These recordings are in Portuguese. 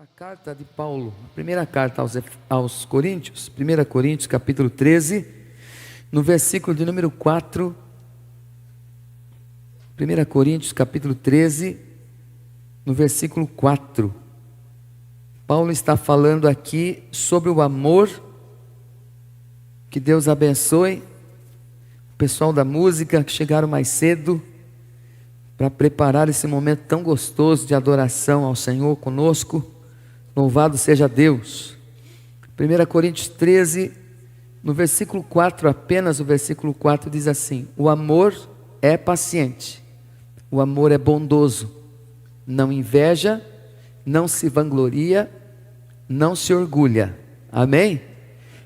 A carta de Paulo, a primeira carta aos Coríntios, 1 Coríntios capítulo 13, no versículo de número 4, 1 Coríntios capítulo 13, no versículo 4, Paulo está falando aqui sobre o amor. Que Deus abençoe o pessoal da música que chegaram mais cedo para preparar esse momento tão gostoso de adoração ao Senhor conosco. Louvado seja Deus. 1 Coríntios 13, no versículo 4, apenas o versículo 4 diz assim: o amor é paciente, o amor é bondoso, não inveja, não se vangloria, não se orgulha. Amém?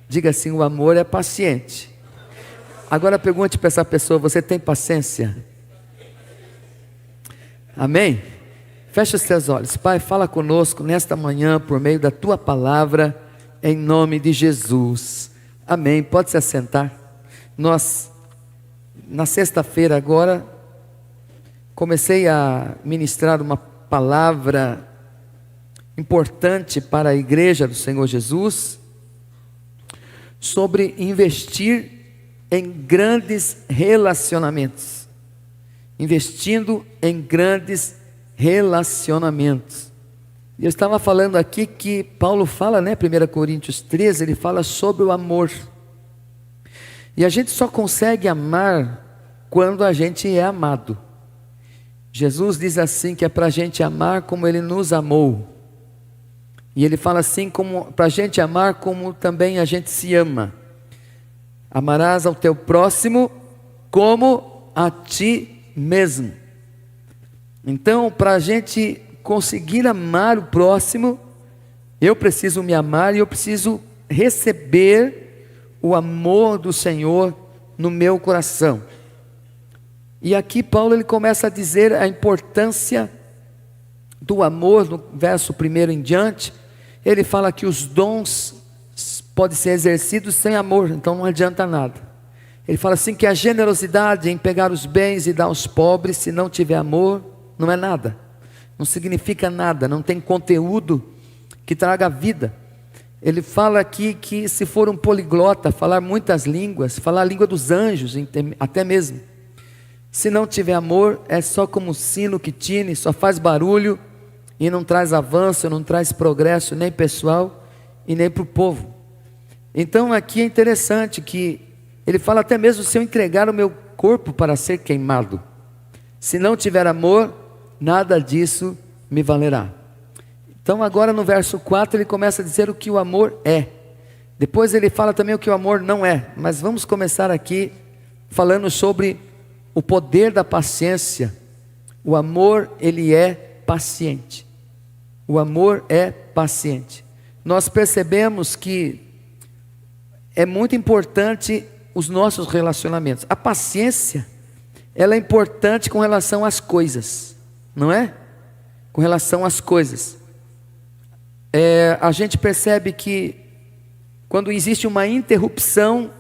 Diga assim: o amor é paciente. Agora pergunte para essa pessoa: você tem paciência? Amém? Feche os seus olhos. Pai, fala conosco nesta manhã por meio da Tua palavra, em nome de Jesus. Amém. Pode se assentar. Nós, na sexta-feira agora, comecei a ministrar uma palavra importante para a igreja do Senhor Jesus, sobre investir em grandes relacionamentos. Investindo em grandes relacionamentos. Eu estava falando aqui que Paulo fala, 1 Coríntios 13, ele fala sobre o amor. E a gente só consegue amar quando a gente é amado. Jesus diz assim que é para a gente amar como Ele nos amou. E Ele fala assim, como para a gente amar como também a gente se ama. Amarás ao teu próximo como a ti mesmo. Então, para a gente conseguir amar o próximo, eu preciso me amar e eu preciso receber o amor do Senhor no meu coração. E aqui Paulo ele começa a dizer a importância do amor, no verso 1 em diante. Ele fala que os dons podem ser exercidos sem amor, então não adianta nada. Ele fala assim que a generosidade em pegar os bens e dar aos pobres, se não tiver amor, não é nada, não significa nada, não tem conteúdo que traga vida. Ele fala aqui que se for um poliglota, falar muitas línguas, falar a língua dos anjos até mesmo, se não tiver amor, é só como um sino que tine, só faz barulho e não traz avanço, não traz progresso nem pessoal e nem para o povo. Então aqui é interessante que ele fala até mesmo: se eu entregar o meu corpo para ser queimado, se não tiver amor, nada disso me valerá. Então agora no verso 4 ele começa a dizer o que o amor é. Depois ele fala também o que o amor não é. Mas vamos começar aqui falando sobre o poder da paciência. O amor, ele é paciente. O amor é paciente. Nós percebemos que é muito importante os nossos relacionamentos. A paciência, ela é importante com relação às coisas, não é? Com relação às coisas. A gente percebe que quando existe uma interrupção,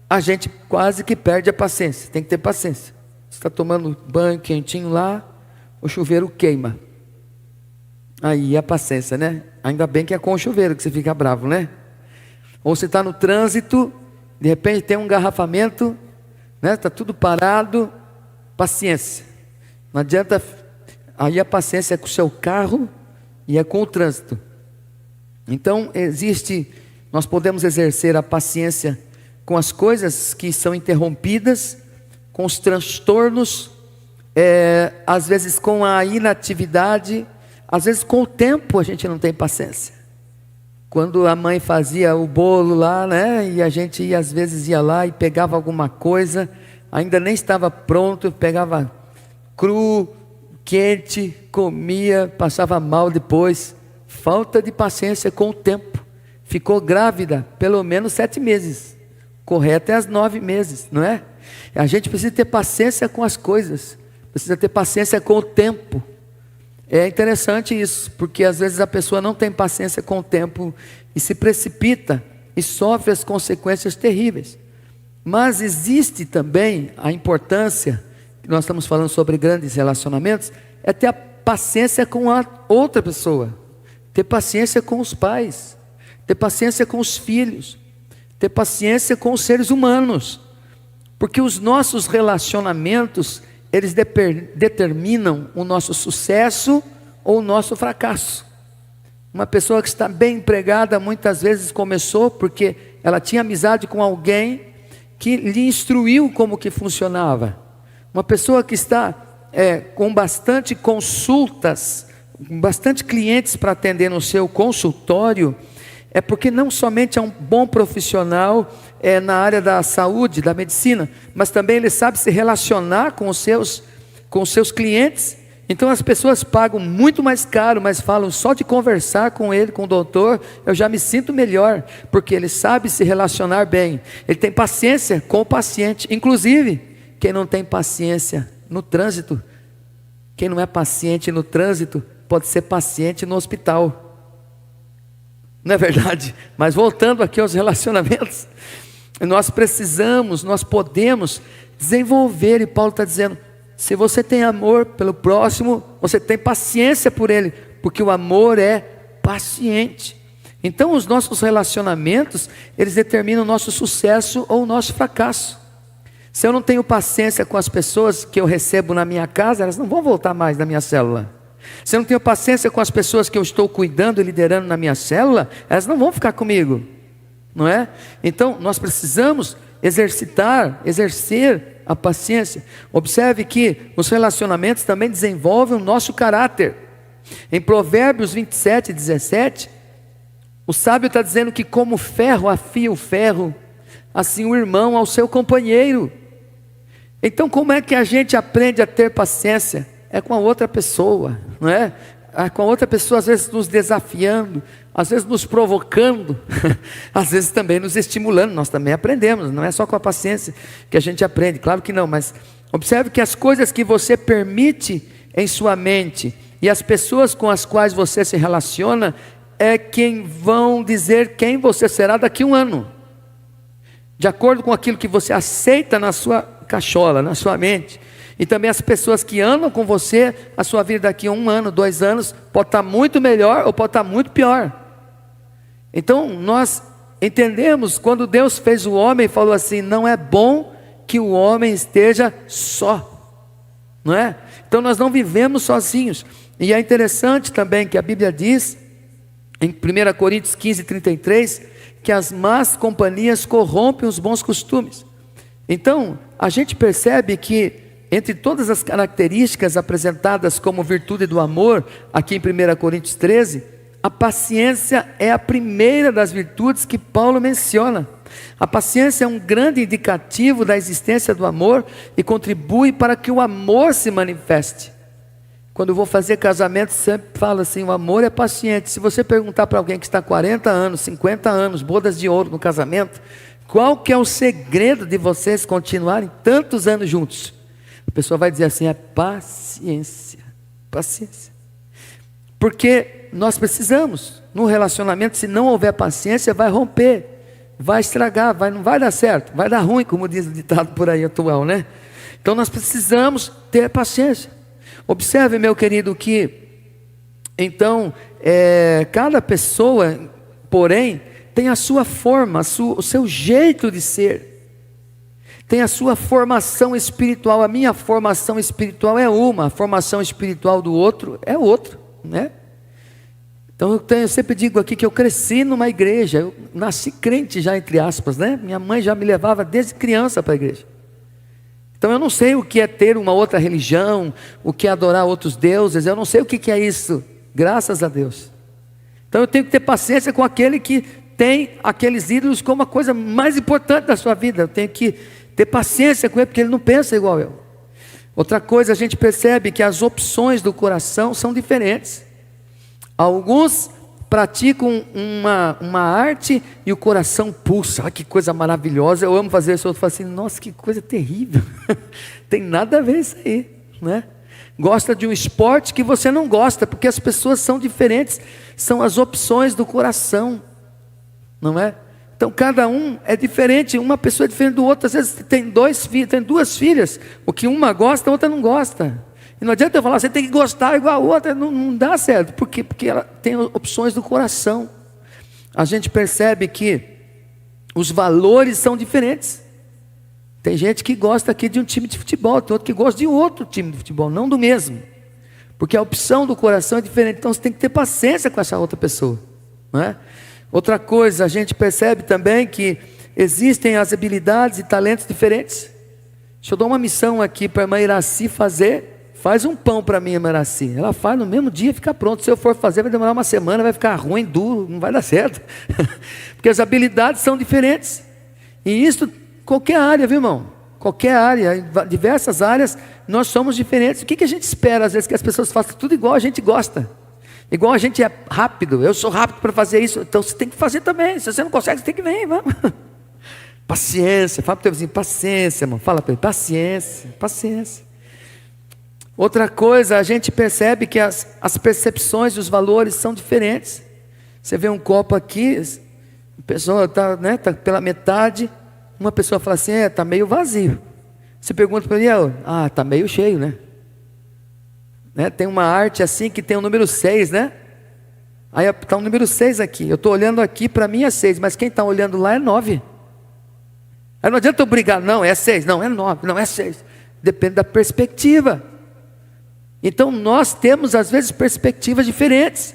a gente quase que perde a paciência. Tem que ter paciência. Você está tomando banho quentinho lá, o chuveiro queima. Aí a paciência, né? Ainda bem que é com o chuveiro que você fica bravo, né? Ou você está no trânsito, de repente tem um engarrafamento, né? Está tudo parado, paciência. Não adianta. Aí a paciência é com o seu carro e é com o trânsito. Então nós podemos exercer a paciência com as coisas que são interrompidas, com os transtornos, às vezes com a inatividade, às vezes com o tempo a gente não tem paciência. Quando a mãe fazia o bolo lá, né, e a gente às vezes ia lá e pegava alguma coisa, ainda nem estava pronto, pegava cru, quente, comia, passava mal depois. Falta de paciência com o tempo. Ficou grávida pelo menos 7 meses, correto é as 9 meses, não é? A gente precisa ter paciência com as coisas, precisa ter paciência com o tempo. É interessante isso, porque às vezes a pessoa não tem paciência com o tempo e se precipita e sofre as consequências terríveis. Mas existe também a importância, nós estamos falando sobre grandes relacionamentos, é ter a paciência com a outra pessoa. ter paciência com os pais, ter paciência com os filhos, ter paciência com os seres humanos, porque os nossos relacionamentos, eles determinam o nosso sucesso ou o nosso fracasso. Uma pessoa que está bem empregada, muitas vezes começou porque ela tinha amizade com alguém que lhe instruiu como que funcionava. Uma pessoa que está com bastante consultas, bastante clientes para atender no seu consultório, é porque não somente é um bom profissional na área da saúde, da medicina, mas também ele sabe se relacionar com os seus clientes. Então as pessoas pagam muito mais caro, mas falam só de conversar com ele, com o doutor, eu já me sinto melhor, porque ele sabe se relacionar bem, ele tem paciência com o paciente. Inclusive, quem não tem paciência no trânsito, quem não é paciente no trânsito, pode ser paciente no hospital, não é verdade? Mas voltando aqui aos relacionamentos, nós precisamos, nós podemos desenvolver, e Paulo está dizendo, se você tem amor pelo próximo, você tem paciência por ele, porque o amor é paciente. Então os nossos relacionamentos, eles determinam o nosso sucesso ou o nosso fracasso. Se eu não tenho paciência com as pessoas que eu recebo na minha casa, elas não vão voltar mais na minha célula. Se eu não tenho paciência com as pessoas que eu estou cuidando e liderando na minha célula, elas não vão ficar comigo, não é? Então nós precisamos exercer a paciência. Observe que os relacionamentos também desenvolvem o nosso caráter. Em Provérbios 27:17, o sábio está dizendo que como o ferro afia o ferro, assim o irmão ao seu companheiro. Então como é que a gente aprende a ter paciência? É com a outra pessoa, não é? Com a outra pessoa, às vezes nos desafiando, às vezes nos provocando, às vezes também nos estimulando. Nós também aprendemos, não é só com a paciência que a gente aprende, claro que não, mas observe que as coisas que você permite em sua mente e as pessoas com as quais você se relaciona é quem vão dizer quem você será daqui a um ano, de acordo com aquilo que você aceita na sua cachola, na sua mente. E também as pessoas que andam com você, a sua vida daqui a 1 ano, 2 anos, pode estar muito melhor ou pode estar muito pior. Então nós entendemos, quando Deus fez o homem, falou assim, não é bom que o homem esteja só, não é? Então nós não vivemos sozinhos. E é interessante também que a Bíblia diz, em 1 Coríntios 15:33, que as más companhias corrompem os bons costumes. Então a gente percebe que entre todas as características apresentadas como virtude do amor, aqui em 1 Coríntios 13, a paciência é a primeira das virtudes que Paulo menciona. A paciência é um grande indicativo da existência do amor e contribui para que o amor se manifeste. Quando eu vou fazer casamento, sempre falo assim, o amor é paciente. Se você perguntar para alguém que está 40 anos, 50 anos, bodas de ouro no casamento, qual que é o segredo de vocês continuarem tantos anos juntos? A pessoa vai dizer assim, é paciência, paciência. Porque nós precisamos, no relacionamento, se não houver paciência, vai romper, vai estragar, não vai dar certo, vai dar ruim, como diz o ditado por aí atual, né? Então nós precisamos ter paciência. Observe, meu querido, que então cada pessoa, porém, tem a sua forma, o seu jeito de ser, tem a sua formação espiritual. A minha formação espiritual é uma, a formação espiritual do outro é outra, né? Então eu sempre digo aqui que eu cresci numa igreja, eu nasci crente já, entre aspas, né? Minha mãe já me levava desde criança para a igreja. Então eu não sei o que é ter uma outra religião, o que é adorar outros deuses, eu não sei o que é isso, graças a Deus. Então eu tenho que ter paciência com aquele que tem aqueles ídolos como a coisa mais importante da sua vida. Eu tenho que ter paciência com ele, porque ele não pensa igual eu. Outra coisa, a gente percebe que as opções do coração são diferentes. Alguns praticam uma arte e o coração pulsa. Olha que coisa maravilhosa, eu amo fazer isso. Outro fala assim, nossa, que coisa terrível. Tem nada a ver isso aí, né? Gosta de um esporte que você não gosta, porque as pessoas são diferentes. São as opções do coração, não é? Então cada um é diferente, uma pessoa é diferente do outro. Às vezes tem 2 filhos, tem 2 filhas, o que uma gosta, a outra não gosta. E não adianta eu falar, você tem que gostar igual a outra, não dá certo. Por quê? Porque ela tem opções do coração. A gente percebe que os valores são diferentes. Tem gente que gosta aqui de um time de futebol, tem outro que gosta de outro time de futebol, não do mesmo. Porque a opção do coração é diferente, então você tem que ter paciência com essa outra pessoa, não é? Outra coisa, a gente percebe também que existem as habilidades e talentos diferentes. Deixa eu dar uma missão aqui para a irmã Iraci fazer. Faz um pão para mim, irmã Iraci. Ela faz no mesmo dia e fica pronto. Se eu for fazer, vai demorar uma semana, vai ficar ruim, duro, não vai dar certo. Porque as habilidades são diferentes. E isso, qualquer área, viu, irmão? Qualquer área, em diversas áreas, nós somos diferentes. O que a gente espera, às vezes, que as pessoas façam tudo igual a gente gosta? Igual a gente é rápido, eu sou rápido para fazer isso, então você tem que fazer também. Se você não consegue, você tem que vir, vamos. Paciência, fala para o teu vizinho, paciência, irmão. Fala para ele, paciência, paciência. Outra coisa, a gente percebe que as percepções dos valores são diferentes. Você vê um copo aqui, a pessoa está tá pela metade, uma pessoa fala assim, está meio vazio. Você pergunta para ele, está meio cheio, né? Tem uma arte assim que tem o número 6, né? Aí está o número 6 aqui. Eu estou olhando aqui, para mim é 6, mas quem está olhando lá é 9. Aí não adianta eu brigar, não, é 6, não, é 9, não, é 6. Depende da perspectiva. Então nós temos às vezes perspectivas diferentes.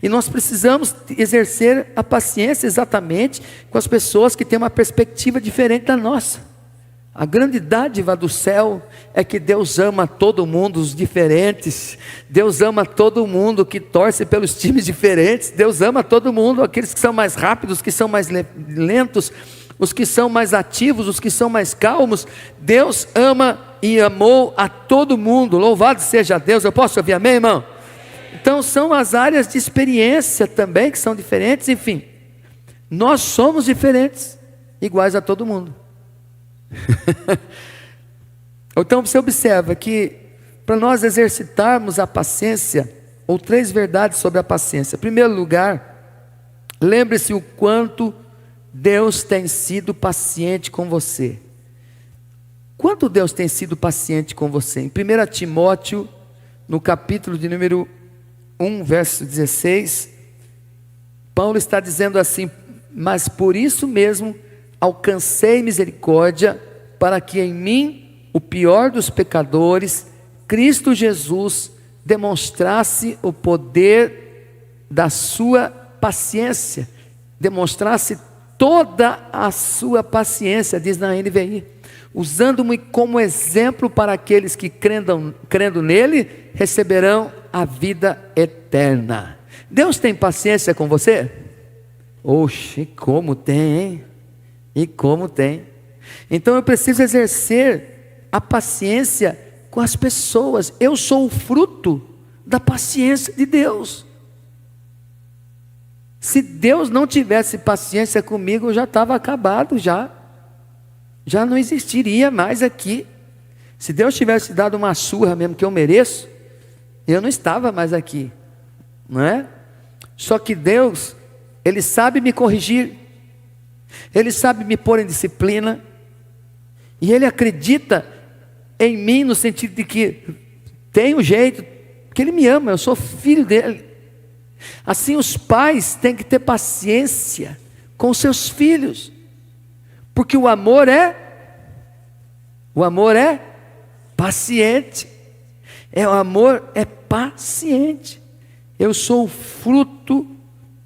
E nós precisamos exercer a paciência exatamente com as pessoas que têm uma perspectiva diferente da nossa. A grande dádiva do céu é que Deus ama todo mundo, os diferentes. Deus ama todo mundo que torce pelos times diferentes. Deus ama todo mundo, aqueles que são mais rápidos, os que são mais lentos, os que são mais ativos, os que são mais calmos. Deus ama e amou a todo mundo. Louvado seja Deus. Eu posso ouvir amém, irmão? Então são as áreas de experiência também que são diferentes. Enfim, nós somos diferentes, iguais a todo mundo. Então você observa que para nós exercitarmos a paciência, ou 3 verdades sobre a paciência. Em primeiro lugar, lembre-se o quanto Deus tem sido paciente com você. Quanto Deus tem sido paciente com você? Em 1 Timóteo, no capítulo de número 1, verso 16, Paulo está dizendo assim: mas por isso mesmo alcancei misericórdia, para que em mim, o pior dos pecadores, Cristo Jesus demonstrasse o poder da sua paciência, demonstrasse toda a sua paciência, diz na NVI, usando-me como exemplo para aqueles que crendo nele, receberão a vida eterna. Deus tem paciência com você? Oxe, como tem, hein? E como tem. Então eu preciso exercer a paciência com as pessoas. Eu sou o fruto da paciência de Deus. Se Deus não tivesse paciência comigo, eu já estava acabado, já não existiria mais aqui. Se Deus tivesse dado uma surra mesmo que eu mereço, eu não estava mais aqui, não é? Só que Deus, Ele sabe me corrigir, Ele sabe me pôr em disciplina, e Ele acredita em mim no sentido de que tem um jeito, que Ele me ama, eu sou filho dEle. Assim os pais têm que ter paciência com seus filhos, porque o amor é paciente, o amor é paciente. Eu sou o fruto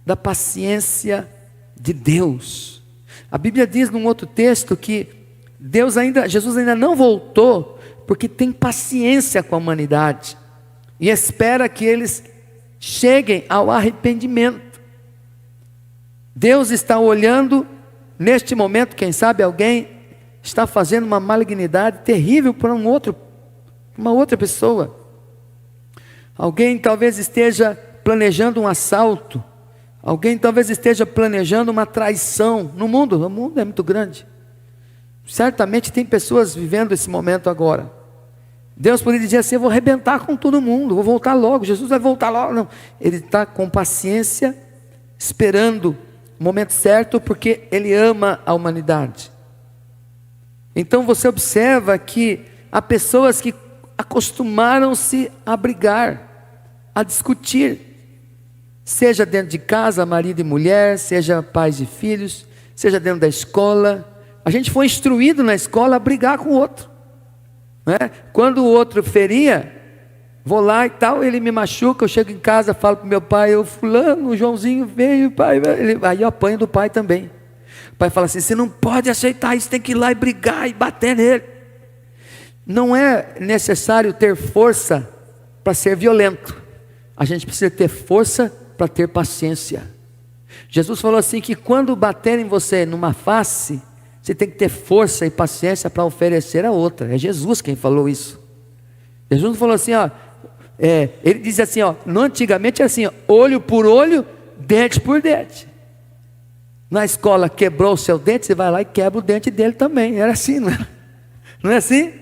da paciência de Deus. A Bíblia diz num outro texto que Jesus ainda não voltou, porque tem paciência com a humanidade, e espera que eles cheguem ao arrependimento. Deus está olhando, neste momento, quem sabe alguém está fazendo uma malignidade terrível para uma outra pessoa. Alguém talvez esteja planejando um assalto, alguém talvez esteja planejando uma traição no mundo. O mundo é muito grande, certamente tem pessoas vivendo esse momento agora. Deus poderia dizer assim: eu vou arrebentar com todo mundo, vou voltar logo, Jesus vai voltar logo. Não, Ele está com paciência, esperando o momento certo, porque Ele ama a humanidade. Então você observa que há pessoas que a acostumaram-se a brigar, a discutir. Seja dentro de casa, marido e mulher, seja pais e filhos, seja dentro da escola. A gente foi instruído na escola a brigar com o outro, né? Quando o outro feria, vou lá e tal, ele me machuca, eu chego em casa, falo para o meu pai, eu fulano, o Joãozinho veio, pai, aí eu apanho do pai também. O pai fala assim, você não pode aceitar isso, tem que ir lá e brigar e bater nele. Não é necessário ter força para ser violento, a gente precisa ter força para ter paciência. Jesus falou assim, que quando baterem você numa face, você tem que ter força e paciência para oferecer a outra. É Jesus quem falou isso. Jesus falou assim, ó, ele diz assim, ó, antigamente é assim, ó, olho por olho, dente por dente. Na escola quebrou o seu dente, você vai lá e quebra o dente dele também. Era assim, não é? Não é assim?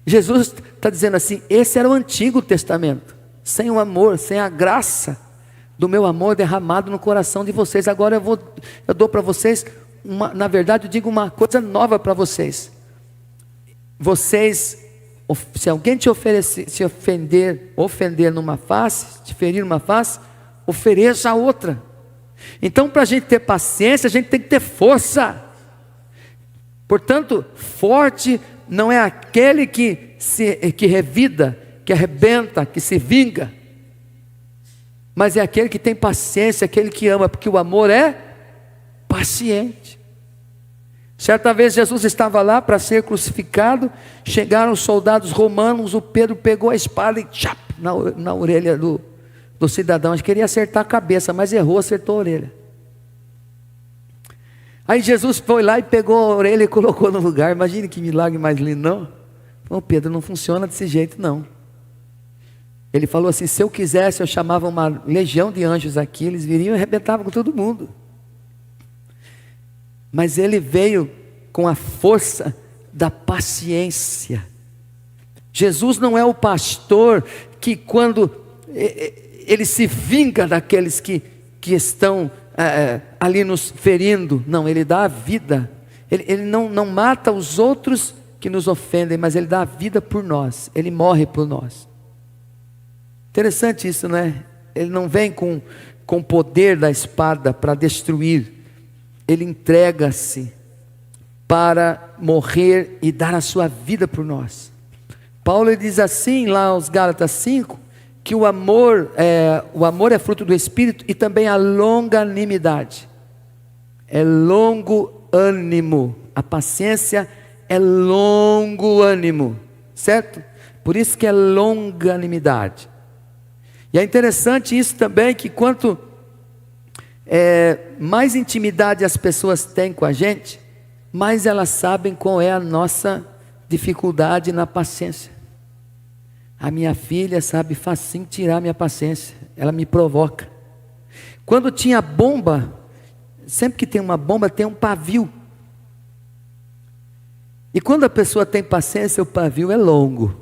Jesus está dizendo assim, esse era o Antigo Testamento, sem o amor, sem a graça do meu amor derramado no coração de vocês. Agora eu dou para vocês, na verdade eu digo uma coisa nova para vocês. Vocês, se alguém te ofender numa face, te ferir numa face, ofereça a outra. Então, para a gente ter paciência, a gente tem que ter força. Portanto, forte não é aquele que revida, que arrebenta, que se vinga, mas é aquele que tem paciência, aquele que ama, porque o amor é paciente. Certa vez Jesus estava lá para ser crucificado, chegaram os soldados romanos, o Pedro pegou a espada e tchap, na orelha do cidadão, ele queria acertar a cabeça, mas errou, acertou a orelha. Aí Jesus foi lá e pegou a orelha e colocou no lugar. Imagine que milagre mais lindo, não? Ô Pedro, não funciona desse jeito não. Ele falou assim, se eu quisesse eu chamava uma legião de anjos aqui, eles viriam e arrebentavam com todo mundo. Mas ele veio com a força da paciência. Jesus não é o pastor que quando ele se vinga daqueles que estão ali nos ferindo. Não, ele dá a vida. Ele não mata os outros que nos ofendem, mas ele dá a vida por nós. Ele morre por nós. Interessante isso, né? Ele não vem com o poder da espada para destruir. Ele entrega-se para morrer e dar a sua vida por nós. Paulo ele diz assim lá aos Gálatas 5, que o amor é fruto do Espírito e também a longanimidade. É longo ânimo. A paciência é longo ânimo, certo? Por isso que é longanimidade. E é interessante isso também, que quanto mais intimidade as pessoas têm com a gente, mais elas sabem qual é a nossa dificuldade na paciência. A minha filha sabe facinho tirar minha paciência, ela me provoca. Quando tinha bomba, sempre que tem uma bomba tem um pavio. E quando a pessoa tem paciência, o pavio é longo.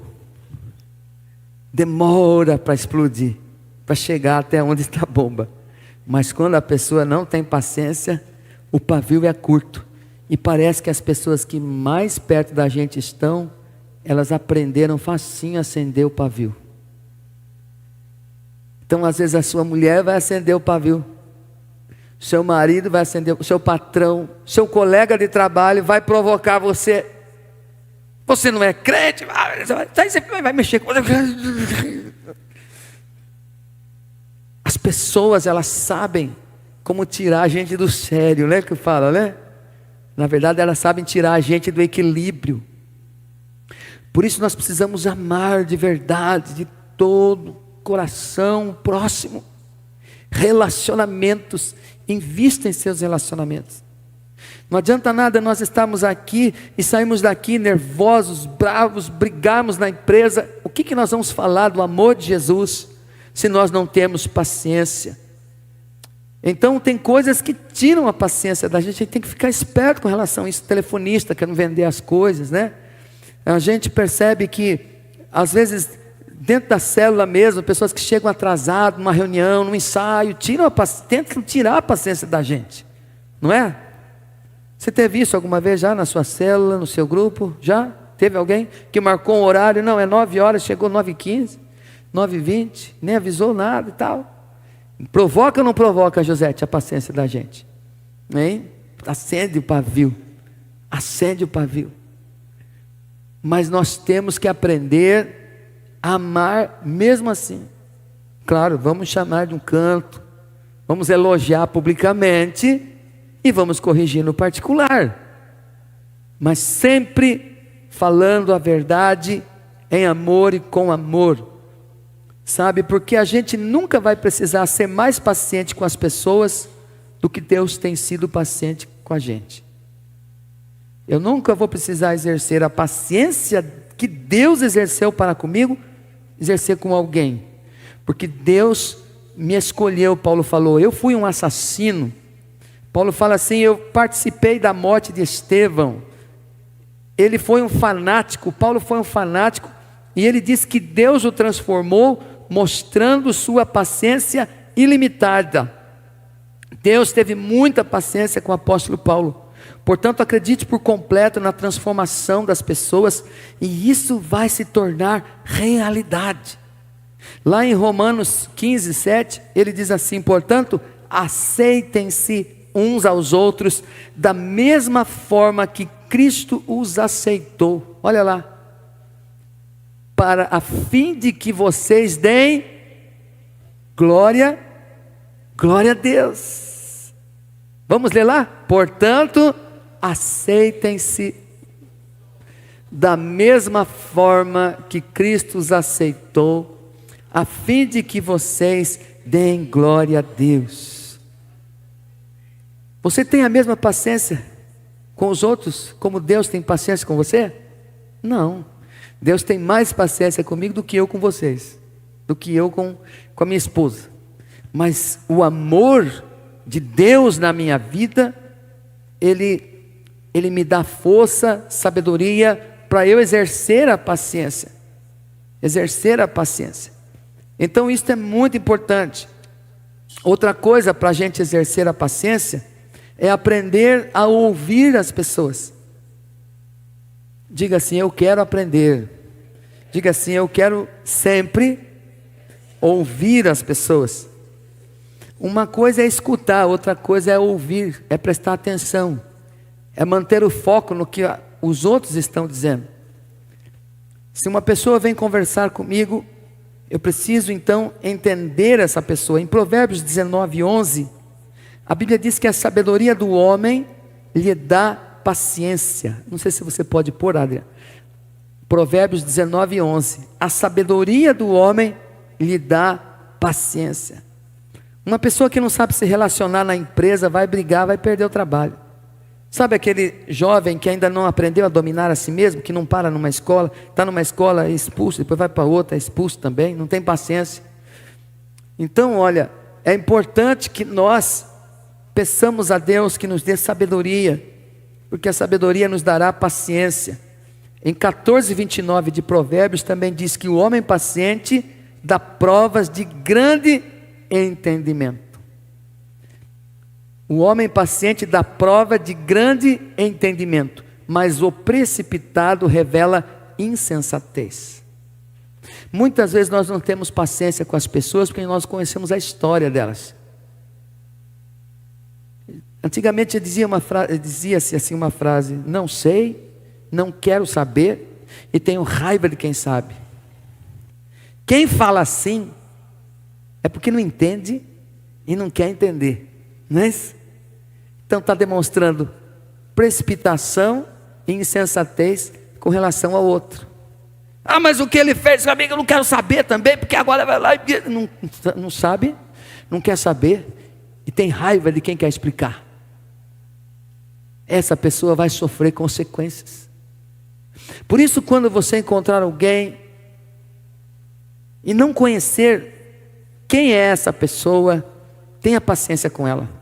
Demora para explodir, para chegar até onde está a bomba. Mas quando a pessoa não tem paciência, o pavio é curto. E parece que as pessoas que mais perto da gente estão, elas aprenderam facinho a acender o pavio. Então às vezes a sua mulher vai acender o pavio, seu marido vai acender, o seu patrão, seu colega de trabalho vai provocar você. Você não é crente, você vai mexer com você. As pessoas, elas sabem como tirar a gente do sério, né? Que fala, né? Na verdade, elas sabem tirar a gente do equilíbrio. Por isso nós precisamos amar de verdade, de todo coração o próximo. Relacionamentos, invista em seus relacionamentos. Não adianta nada nós estarmos aqui e sairmos daqui nervosos, bravos, brigarmos na empresa. O que nós vamos falar do amor de Jesus se nós não temos paciência? Então tem coisas que tiram a paciência da gente tem que ficar esperto com relação a isso. Telefonista quer não vender as coisas, né? A gente percebe que às vezes dentro da célula mesmo, pessoas que chegam atrasadas numa reunião, num ensaio, tentam tirar a paciência da gente, não é? Você teve isso alguma vez já na sua célula, no seu grupo? Já? Teve alguém que marcou um horário, não, é 9 horas, chegou 9h15, 9h20, nem avisou nada e tal. Provoca ou não provoca, Josete, a paciência da gente? Hein? Acende o pavio. Acende o pavio. Mas nós temos que aprender a amar mesmo assim. Claro, vamos chamar de um canto, vamos elogiar publicamente e vamos corrigir no particular. Mas sempre falando a verdade em amor e com amor. Sabe, porque a gente nunca vai precisar ser mais paciente com as pessoas do que Deus tem sido paciente com a gente. Eu nunca vou precisar exercer a paciência que Deus exerceu para comigo, exercer com alguém. Porque Deus me escolheu, Paulo falou, eu fui um assassino. Paulo fala assim, eu participei da morte de Estevão. Ele foi um fanático, Paulo foi um fanático. E ele diz que Deus o transformou, mostrando sua paciência ilimitada. Deus teve muita paciência com o apóstolo Paulo. Portanto, acredite por completo na transformação das pessoas, e isso vai se tornar realidade. Lá em Romanos 15:7, ele diz assim, portanto, aceitem-se uns aos outros, da mesma forma que Cristo os aceitou. Olha lá. Para a fim de que vocês deem glória a Deus. Vamos ler lá? Portanto, aceitem-se da mesma forma que Cristo os aceitou, a fim de que vocês deem glória a Deus. Você tem a mesma paciência com os outros, como Deus tem paciência com você? Não. Deus tem mais paciência comigo do que eu com vocês, do que eu com a minha esposa. Mas o amor de Deus na minha vida, Ele me dá força, sabedoria, para eu exercer a paciência. Exercer a paciência. Então isso é muito importante. Outra coisa para a gente exercer a paciência, é aprender a ouvir as pessoas. Diga assim, eu quero aprender. Diga assim, eu quero sempre ouvir as pessoas. Uma coisa é escutar, outra coisa é ouvir, é prestar atenção, é manter o foco no que os outros estão dizendo. Se uma pessoa vem conversar comigo, eu preciso então entender essa pessoa. Em Provérbios 19:11, a Bíblia diz que a sabedoria do homem lhe dá paciência. Não sei se você pode pôr, Adriana. Provérbios 19:11. A sabedoria do homem lhe dá paciência. Uma pessoa que não sabe se relacionar na empresa vai brigar, vai perder o trabalho. Sabe aquele jovem que ainda não aprendeu a dominar a si mesmo, que não para numa escola, está numa escola, é expulso, depois vai para outra, é expulso também, não tem paciência. Então, olha, é importante que nós peçamos a Deus que nos dê sabedoria, porque a sabedoria nos dará paciência. Em 14:29 de Provérbios também diz que o homem paciente dá provas de grande entendimento. O homem paciente dá prova de grande entendimento, mas o precipitado revela insensatez. Muitas vezes nós não temos paciência com as pessoas porque nós conhecemos a história delas. Antigamente dizia-se assim uma frase: não sei, não quero saber e tenho raiva de quem sabe. Quem fala assim é porque não entende e não quer entender, não é isso? Então está demonstrando precipitação e insensatez com relação ao outro. Ah, mas o que ele fez comigo eu não quero saber também, porque agora vai lá e não sabe, não quer saber e tem raiva de quem quer explicar. Essa pessoa vai sofrer consequências. Por isso, quando você encontrar alguém e não conhecer quem é essa pessoa, tenha paciência com ela.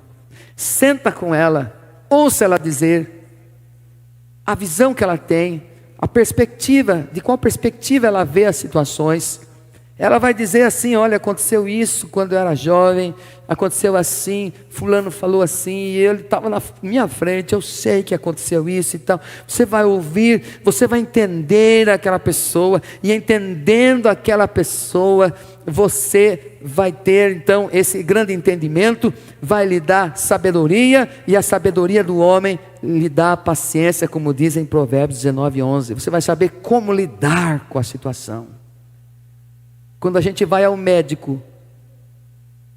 Senta com ela, ouça ela dizer a visão que ela tem, a perspectiva, de qual perspectiva ela vê as situações. Ela vai dizer assim: olha, aconteceu isso quando eu era jovem, aconteceu assim, fulano falou assim, e ele estava na minha frente, eu sei que aconteceu isso e tal. Você vai ouvir, você vai entender aquela pessoa, e entendendo aquela pessoa, você vai ter então esse grande entendimento, vai lhe dar sabedoria, e a sabedoria do homem lhe dá paciência, como diz em Provérbios 19:11. Você vai saber como lidar com a situação. Quando a gente vai ao médico,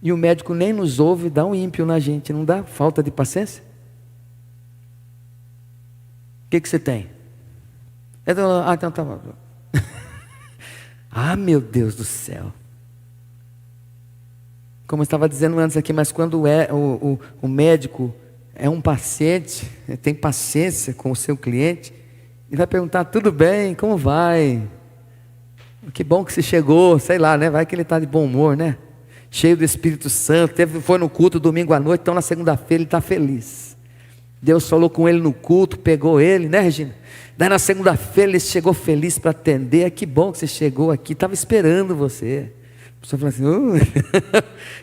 e o médico nem nos ouve, dá um ímpio na gente, não dá falta de paciência? O que você tem? Então tá bom. Ah, meu Deus do céu. Como eu estava dizendo antes aqui, mas quando o médico é um paciente, tem paciência com o seu cliente, ele vai perguntar: tudo bem, como vai? Que bom que você chegou, sei lá, né? Vai que ele está de bom humor, né? Cheio do Espírito Santo, foi no culto domingo à noite, então na segunda-feira ele está feliz. Deus falou com ele no culto, pegou ele, né, Regina? Daí na segunda-feira ele chegou feliz para atender. Que bom que você chegou aqui, estava esperando você. A pessoa fala assim: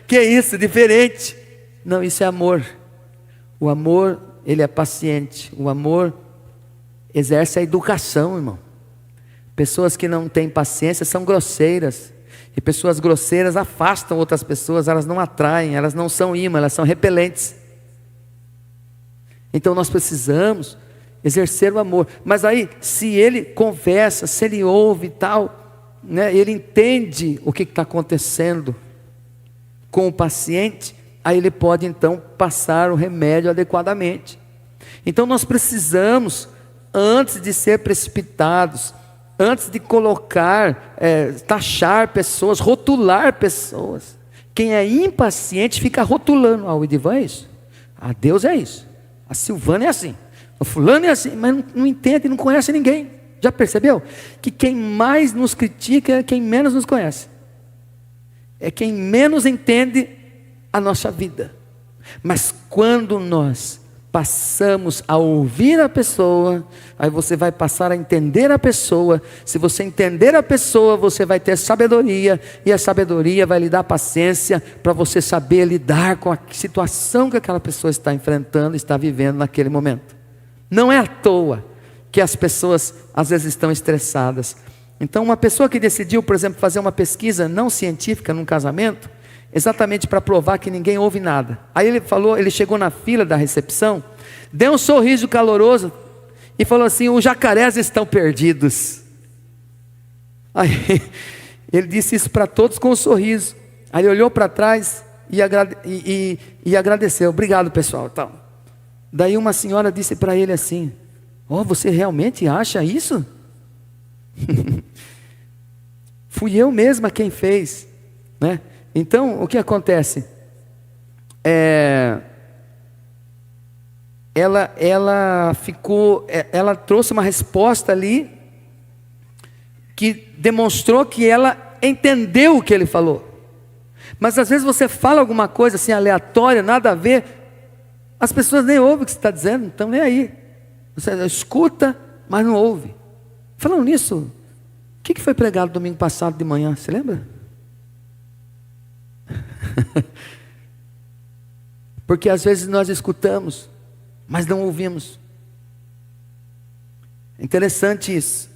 que é isso, diferente. Não, isso é amor. O amor, ele é paciente. O amor exerce a educação, irmão. Pessoas que não têm paciência são grosseiras. E pessoas grosseiras afastam outras pessoas, elas não atraem, elas não são imã, elas são repelentes. Então nós precisamos exercer o amor. Mas aí, se ele conversa, se ele ouve e tal, né, ele entende o que está acontecendo com o paciente, aí ele pode então passar o remédio adequadamente. Então nós precisamos, antes de ser precipitados, antes de colocar, taxar pessoas, rotular pessoas. Quem é impaciente fica rotulando. O Edivan é isso, a Deus é isso, a Silvana é assim, o fulano é assim, mas não entende, não conhece ninguém. Já percebeu? Que quem mais nos critica é quem menos nos conhece. É quem menos entende a nossa vida. Mas quando nós passamos a ouvir a pessoa, aí você vai passar a entender a pessoa. Se você entender a pessoa, você vai ter sabedoria, e a sabedoria vai lhe dar paciência para você saber lidar com a situação que aquela pessoa está enfrentando, está vivendo naquele momento. Não é à toa que as pessoas às vezes estão estressadas. Então uma pessoa que decidiu, por exemplo, fazer uma pesquisa não científica num casamento, exatamente para provar que ninguém ouve nada. Aí ele chegou na fila da recepção, deu um sorriso caloroso e falou assim: os jacarés estão perdidos. Aí ele disse isso para todos com um sorriso. Aí ele olhou para trás e agradeceu: obrigado, pessoal, tal. Daí uma senhora disse para ele assim: você realmente acha isso? Fui eu mesma quem fez, né? Então, o que acontece? Ela trouxe uma resposta ali que demonstrou que ela entendeu o que ele falou. Mas às vezes você fala alguma coisa assim aleatória, nada a ver, as pessoas nem ouvem o que você está dizendo, então nem aí. Você escuta, mas não ouve. Falando nisso, o que foi pregado domingo passado de manhã? Você lembra? Porque às vezes nós escutamos, mas não ouvimos. Interessante isso.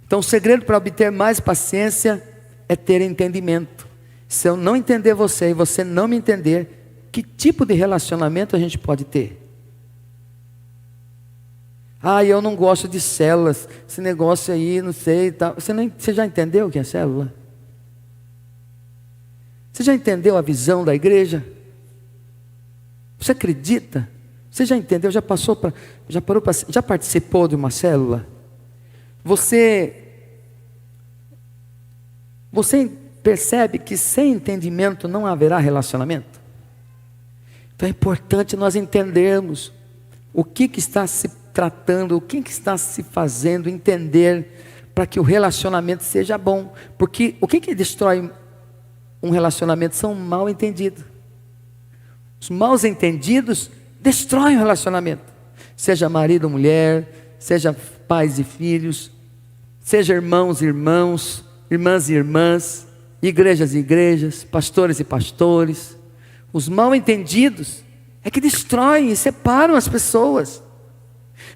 Então o segredo para obter mais paciência é ter entendimento. Se eu não entender você e você não me entender, que tipo de relacionamento a gente pode ter? Eu não gosto de células, esse negócio aí, não sei, tal. Você já entendeu o que é célula? Você já entendeu a visão da igreja? Você acredita? Você já entendeu? Já participou de uma célula? Você percebe que sem entendimento não haverá relacionamento? Então é importante nós entendermos o que está se tratando, o que está se fazendo, entender, para que o relacionamento seja bom. Porque o que destrói um relacionamento são mal entendidos. Os mal entendidos destroem o relacionamento. Seja marido ou mulher, seja pais e filhos, seja irmãos e irmãos, irmãs e irmãs, igrejas e igrejas, pastores e pastores. Os mal entendidos é que destroem e separam as pessoas.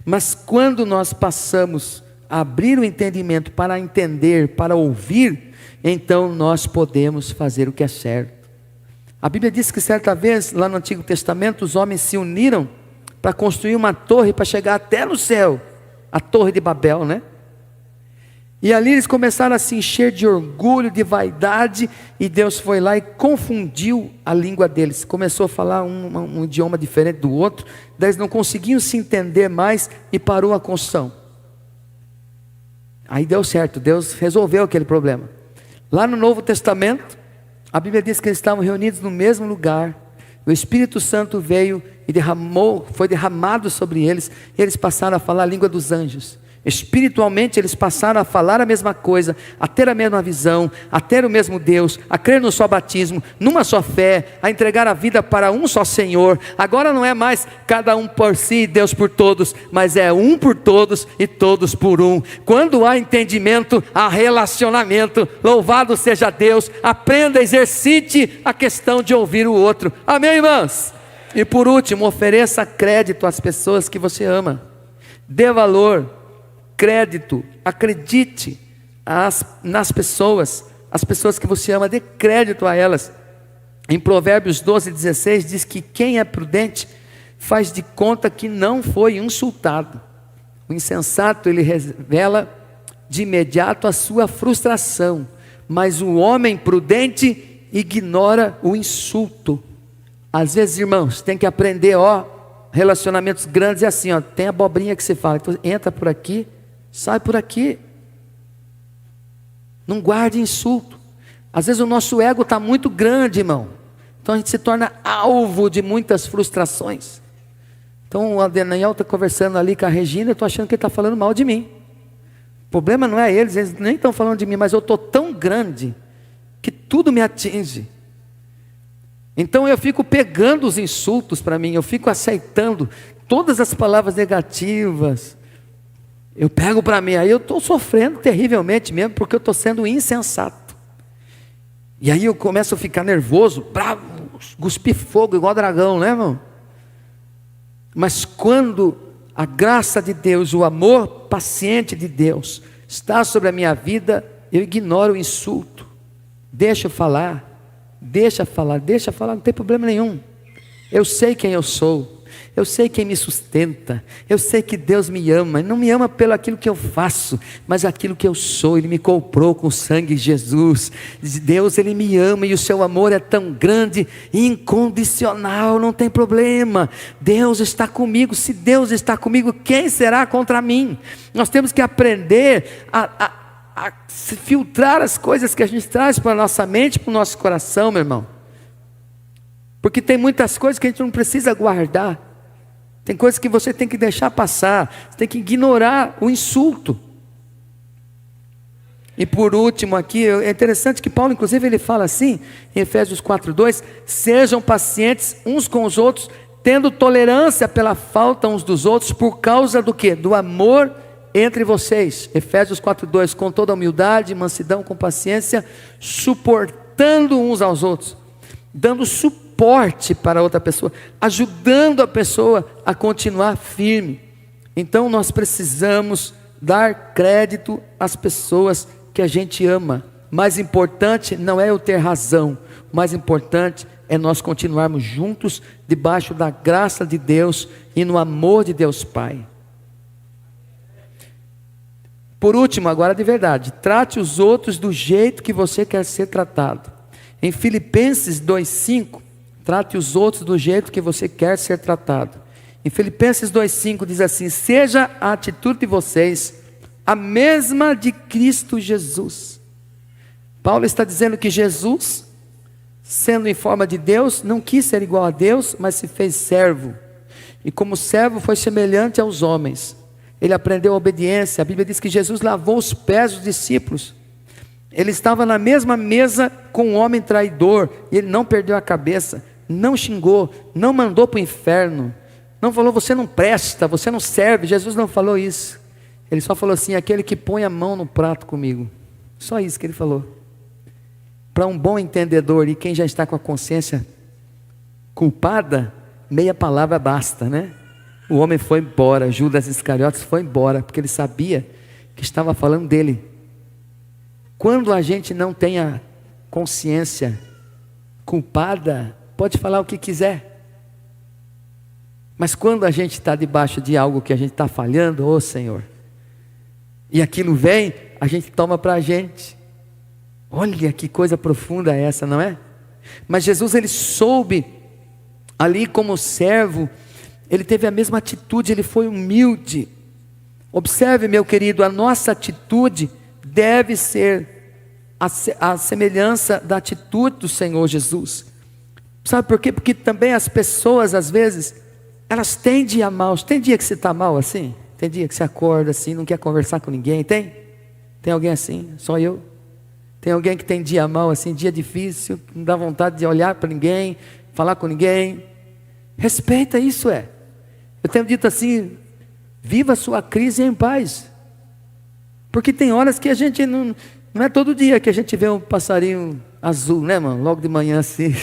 Mas quando nós passamos a abrir o entendimento para entender, para ouvir, então nós podemos fazer o que é certo. A Bíblia diz que certa vez, lá no Antigo Testamento, os homens se uniram para construir uma torre para chegar até no céu, a Torre de Babel, né? E ali eles começaram a se encher de orgulho, de vaidade, e Deus foi lá e confundiu a língua deles. Começou a falar um idioma diferente do outro, daí eles não conseguiam se entender mais e parou a construção. Aí deu certo, Deus resolveu aquele problema. Lá no Novo Testamento, a Bíblia diz que eles estavam reunidos no mesmo lugar. O Espírito Santo veio e foi derramado sobre eles. E eles passaram a falar a língua dos anjos. Espiritualmente eles passaram a falar a mesma coisa, a ter a mesma visão, a ter o mesmo Deus, a crer no só batismo, numa só fé, a entregar a vida para um só Senhor. Agora não é mais cada um por si, Deus por todos, mas é um por todos e todos por um. Quando há entendimento, há relacionamento. Louvado seja Deus. Aprenda, exercite a questão de ouvir o outro. Amém, irmãos? E por último, ofereça crédito às pessoas que você ama. Dê valor, crédito, acredite nas pessoas, as pessoas que você ama, dê crédito a elas. Em Provérbios 12:16 diz que quem é prudente faz de conta que não foi insultado. O insensato, ele revela de imediato a sua frustração, mas o homem prudente ignora o insulto. Às vezes, irmãos, tem que aprender, relacionamentos grandes é assim, tem abobrinha que você fala, então entra por aqui, sai por aqui. Não guarde insulto. Às vezes o nosso ego está muito grande, irmão. Então a gente se torna alvo de muitas frustrações. Então o Daniel está conversando ali com a Regina, eu estou achando que ele está falando mal de mim. O problema não é eles nem estão falando de mim, mas eu estou tão grande que tudo me atinge. Então eu fico pegando os insultos para mim, eu fico aceitando todas as palavras negativas. Eu pego para mim, aí eu estou sofrendo terrivelmente mesmo, porque eu estou sendo insensato. E aí eu começo a ficar nervoso, bravo, cuspir fogo igual dragão, né, irmão? Mas quando a graça de Deus, o amor paciente de Deus está sobre a minha vida, eu ignoro o insulto. Deixa eu falar, não tem problema nenhum. Eu sei quem eu sou. Eu sei quem me sustenta, eu sei que Deus me ama, não me ama pelo aquilo que eu faço, mas aquilo que eu sou. Ele me comprou com o sangue de Jesus. Deus, Ele me ama e o seu amor é tão grande e incondicional, não tem problema. Deus está comigo. Se Deus está comigo, quem será contra mim? Nós temos que aprender a filtrar as coisas que a gente traz para a nossa mente, para o nosso coração, meu irmão. Porque tem muitas coisas que a gente não precisa guardar. Tem coisas que você tem que deixar passar. Você tem que ignorar o insulto. E por último aqui, é interessante que Paulo, inclusive, ele fala assim, em Efésios 4:2, sejam pacientes uns com os outros, tendo tolerância pela falta uns dos outros, por causa do quê? Do amor entre vocês. Efésios 4:2, com toda humildade, mansidão, com paciência, suportando uns aos outros, dando suporte para outra pessoa, ajudando a pessoa a continuar firme. Então nós precisamos dar crédito às pessoas que a gente ama. Mais importante não é eu ter razão, o mais importante é nós continuarmos juntos, debaixo da graça de Deus e no amor de Deus Pai. Por último, agora de verdade, trate os outros do jeito que você quer ser tratado. Em Filipenses 2:5, trate os outros do jeito que você quer ser tratado. Em Filipenses 2:5 diz assim: seja a atitude de vocês a mesma de Cristo Jesus. Paulo está dizendo que Jesus, sendo em forma de Deus, não quis ser igual a Deus, mas se fez servo. E como servo foi semelhante aos homens. Ele aprendeu a obediência. A Bíblia diz que Jesus lavou os pés dos discípulos. Ele estava na mesma mesa com um homem traidor, e ele não perdeu a cabeça, não xingou, não mandou para o inferno, não falou você não presta, você não serve. Jesus não falou isso. Ele só falou assim: aquele que põe a mão no prato comigo. Só isso que ele falou. para um bom entendedor e quem já está com a consciência culpada, meia palavra basta, né? O homem foi embora, Judas Iscariotes foi embora, porque ele sabia que estava falando dele. Quando a gente não tem a consciência culpada, pode falar o que quiser. Mas quando a gente está debaixo de algo que a gente está falhando, ô Senhor, e aquilo vem, a gente toma para a gente. Olha que coisa profunda é essa, não é? Mas Jesus, ele soube, ali como servo, ele teve a mesma atitude, ele foi humilde. Observe, meu querido, a nossa atitude deve ser a semelhança da atitude do Senhor Jesus. Sabe por quê? Porque também as pessoas, às vezes, elas têm dia maus. Tem dia que você está mal assim? Tem dia que você acorda assim, não quer conversar com ninguém? Tem? Tem alguém assim? Só eu? Tem alguém que tem dia mau assim, dia difícil, não dá vontade de olhar para ninguém, falar com ninguém? Respeita isso, Eu tenho dito assim, viva a sua crise em paz. Porque tem horas que a gente não é todo dia que a gente vê um passarinho azul, né, mano? Logo de manhã assim.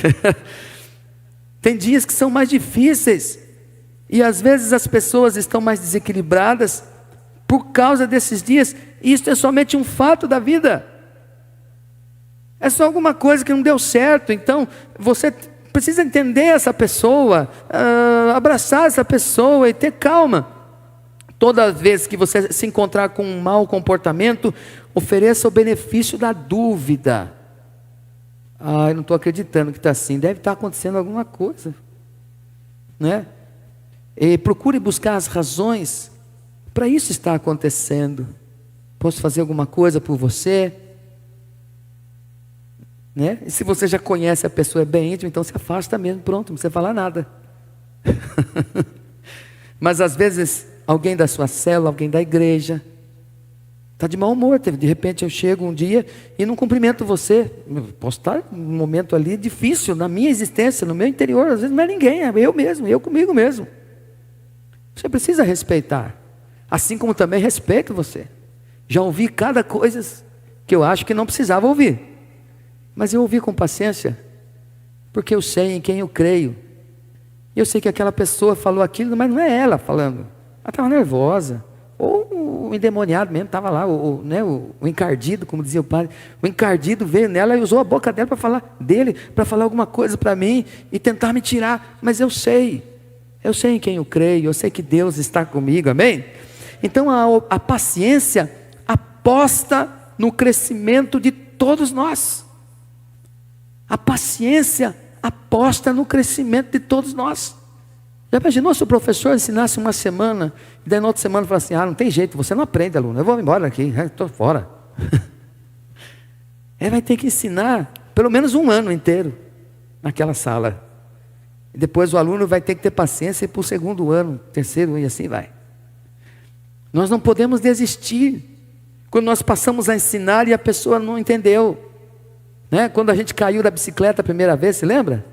Tem dias que são mais difíceis. E às vezes as pessoas estão mais desequilibradas por causa desses dias. E isso é somente um fato da vida. É só alguma coisa que não deu certo. Então você precisa entender essa pessoa, abraçar essa pessoa e ter calma. Toda vez que você se encontrar com um mau comportamento, ofereça o benefício da dúvida. Eu não estou acreditando que está assim. Deve estar acontecendo alguma coisa, né? E procure buscar as razões para isso estar acontecendo. Posso fazer alguma coisa por você? Né? E se você já conhece a pessoa, é bem íntimo, então se afasta mesmo, pronto, não precisa falar nada. Mas às vezes, alguém da sua célula, alguém da igreja, está de mau humor. De repente eu chego um dia e não cumprimento você. Eu posso estar num momento ali difícil, na minha existência, no meu interior. Às vezes não é ninguém, é eu mesmo, eu comigo mesmo. Você precisa respeitar, assim como também respeito você. Já ouvi cada coisa que eu acho que não precisava ouvir, mas eu ouvi com paciência, porque eu sei em quem eu creio. Eu sei que aquela pessoa falou aquilo, mas não é ela falando. Ela estava nervosa, ou o endemoniado mesmo estava lá, o encardido, como dizia o padre. O encardido veio nela e usou a boca dela para falar dele, para falar alguma coisa para mim e tentar me tirar. Mas eu sei em quem eu creio, eu sei que Deus está comigo, amém? Então a paciência aposta no crescimento de todos nós. A paciência aposta no crescimento de todos nós. Já imaginou se o professor ensinasse uma semana, e daí na outra semana falasse assim, não tem jeito, você não aprende, aluno, eu vou embora daqui, estou fora. Ele vai ter que ensinar pelo menos um ano inteiro naquela sala. E depois o aluno vai ter que ter paciência e para o segundo ano, terceiro, e assim vai. Nós não podemos desistir quando nós passamos a ensinar e a pessoa não entendeu, né? Quando a gente caiu da bicicleta a primeira vez, se lembra?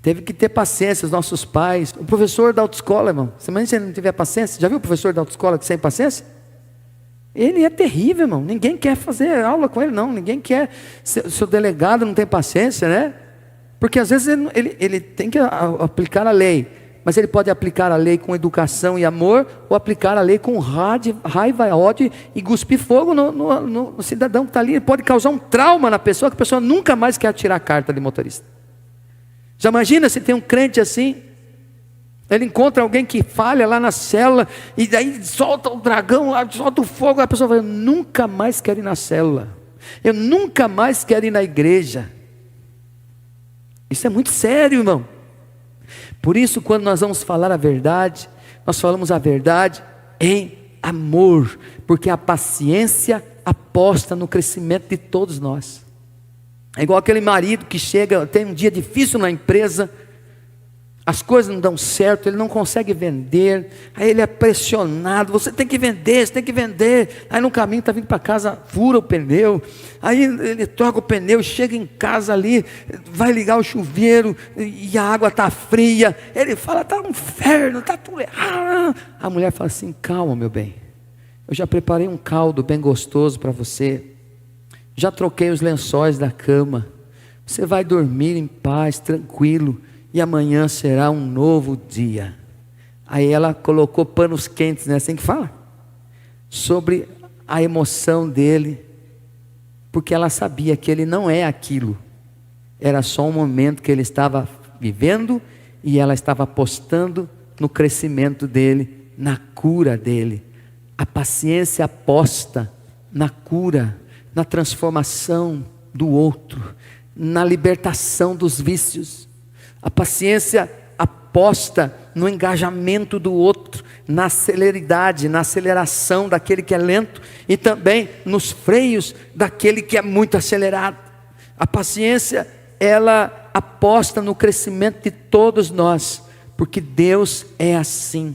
Teve que ter paciência, os nossos pais. O professor da autoescola, irmão, se ele não tiver paciência, já viu o professor da autoescola sem paciência? Ele é terrível, irmão. Ninguém quer fazer aula com ele, não. Ninguém quer. Seu delegado não tem paciência, né? Porque às vezes ele tem que aplicar a lei, mas ele pode aplicar a lei com educação e amor, ou aplicar a lei com raiva, ódio e cuspir fogo no cidadão que está ali. Ele pode causar um trauma na pessoa, que a pessoa nunca mais quer tirar a carta de motorista. Já imagina se tem um crente assim, ele encontra alguém que falha lá na célula, e daí solta o dragão lá, solta o fogo, a pessoa fala, eu nunca mais quero ir na célula, eu nunca mais quero ir na igreja. Isso é muito sério, irmão. Por isso, quando nós vamos falar a verdade, nós falamos a verdade em amor, porque a paciência aposta no crescimento de todos nós. É igual aquele marido que chega, tem um dia difícil na empresa, as coisas não dão certo, ele não consegue vender, aí ele é pressionado, você tem que vender, aí no caminho está vindo para casa, fura o pneu, aí ele troca o pneu, chega em casa ali, vai ligar o chuveiro, e a água está fria, ele fala, está um inferno, está tudo errado. A mulher fala assim, calma meu bem, eu já preparei um caldo bem gostoso para você, já troquei os lençóis da cama. Você vai dormir em paz, tranquilo, e amanhã será um novo dia. Aí ela colocou panos quentes, né? Assim que fala, sobre a emoção dele, porque ela sabia que ele não é aquilo, era só um momento que ele estava vivendo, e ela estava apostando no crescimento dele, na cura dele. A paciência aposta na cura, na transformação do outro, na libertação dos vícios. A paciência aposta no engajamento do outro, na celeridade, na aceleração daquele que é lento, e também nos freios daquele que é muito acelerado. A paciência, ela aposta no crescimento de todos nós, porque Deus é assim.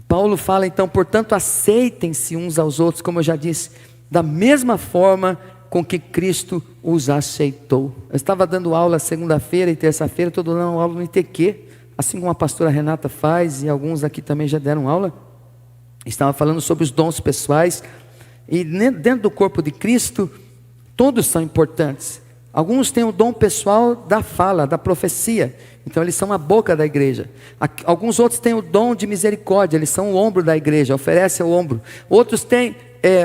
Paulo fala então, portanto, aceitem-se uns aos outros, como eu já disse, da mesma forma com que Cristo os aceitou. Eu estava dando aula segunda-feira e terça-feira, estou dando aula no ITQ, assim como a pastora Renata faz, e alguns aqui também já deram aula. Estava falando sobre os dons pessoais, e dentro do corpo de Cristo, todos são importantes. Alguns têm o dom pessoal da fala, da profecia, então eles são a boca da igreja. Alguns outros têm o dom de misericórdia, eles são o ombro da igreja, oferecem o ombro. Outros têm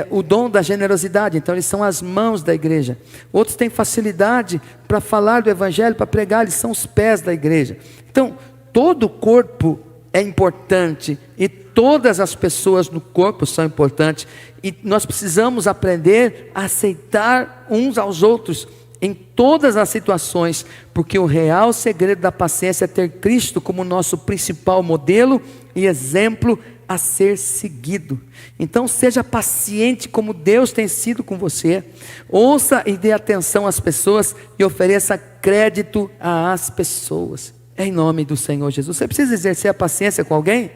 o dom da generosidade, então eles são as mãos da igreja. Outros têm facilidade para falar do evangelho, para pregar, eles são os pés da igreja. Então, todo o corpo é importante, e todas as pessoas no corpo são importantes, e nós precisamos aprender a aceitar uns aos outros, em todas as situações, porque o real segredo da paciência é ter Cristo como nosso principal modelo e exemplo a ser seguido. Então seja paciente como Deus tem sido com você. Ouça e dê atenção às pessoas, e ofereça crédito às pessoas, em nome do Senhor Jesus. Você precisa exercer a paciência com alguém?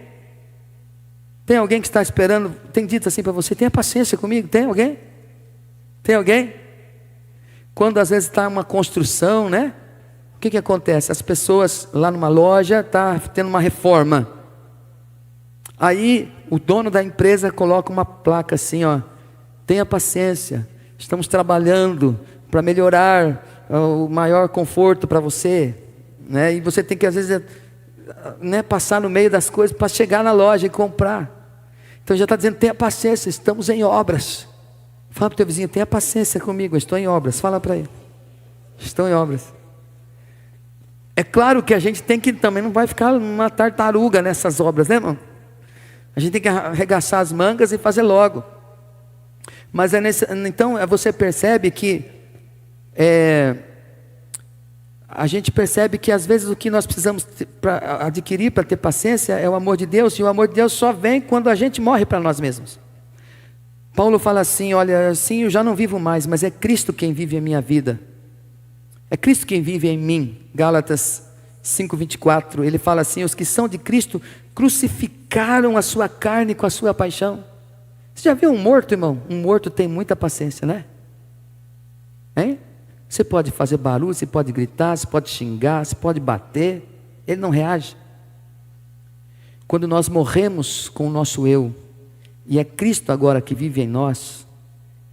Tem alguém que está esperando, tem dito assim para você: tenha paciência comigo? Tem alguém? Tem alguém? Quando às vezes está uma construção, né? O que acontece? As pessoas lá numa loja, está tendo uma reforma. Aí o dono da empresa coloca uma placa assim, ó: tenha paciência, estamos trabalhando para melhorar o maior conforto para você, né? E você tem que às vezes, né, passar no meio das coisas para chegar na loja e comprar. Então já está dizendo: tenha paciência, estamos em obras. Fala para o teu vizinho: tenha paciência comigo, eu estou em obras. Fala para ele: estou em obras. É claro que a gente tem que também, não vai ficar uma tartaruga nessas obras, né, irmão? A gente tem que arregaçar as mangas e fazer logo. Mas então você percebe que a gente percebe que às vezes o que nós precisamos adquirir para ter paciência é o amor de Deus, e o amor de Deus só vem quando a gente morre para nós mesmos. Paulo fala assim: olha, assim eu já não vivo mais, mas é Cristo quem vive a minha vida. É Cristo quem vive em mim. Gálatas 5:24, ele fala assim: os que são de Cristo crucificaram a sua carne com a sua paixão. Você já viu um morto, irmão? Um morto tem muita paciência, né? Hein? Você pode fazer barulho, você pode gritar, você pode xingar, você pode bater, ele não reage. Quando nós morremos com o nosso eu, e é Cristo agora que vive em nós,